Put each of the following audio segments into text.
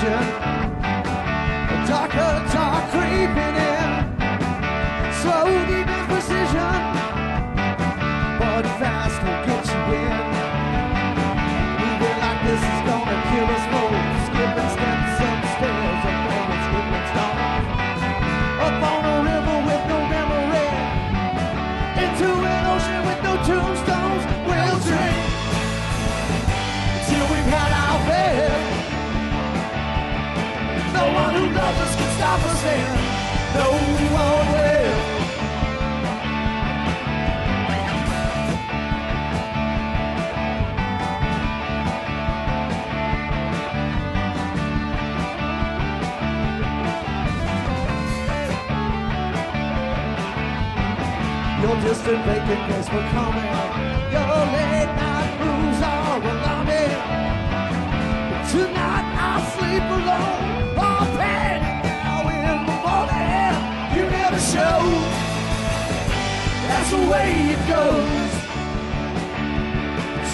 vision. A darker dark creeping in, slow deep in precision, but fast will get you in. Moving like this is gonna kill us both. Skipping steps upstairs and going skipping stones. Up on a river with no memory, into an ocean with no tombstones. We'll drink till we've had our fill. No one who loves us can stop us then. No one will. Your distant vacant place will come in. Your late night moves are alarming. Tonight I'll sleep alone, or panic now in the morning. You never show, that's the way it goes.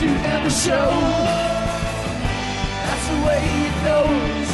You never show, that's the way it goes.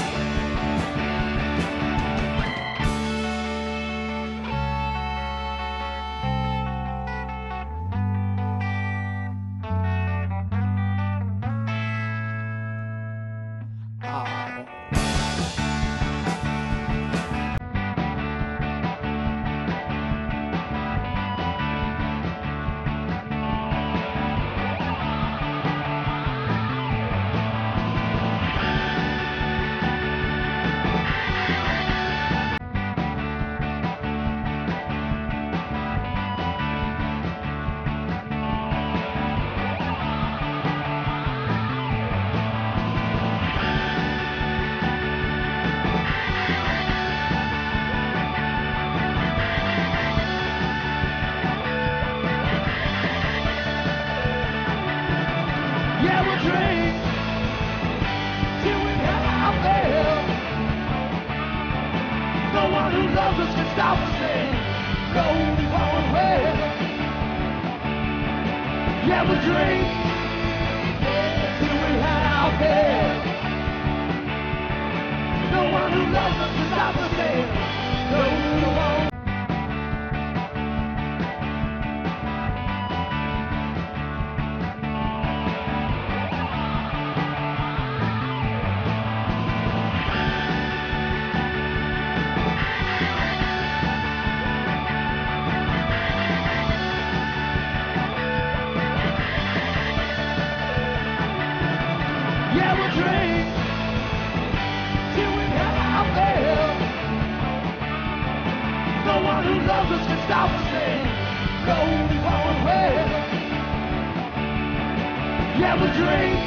Yeah, we'll drink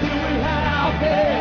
till we have our fill.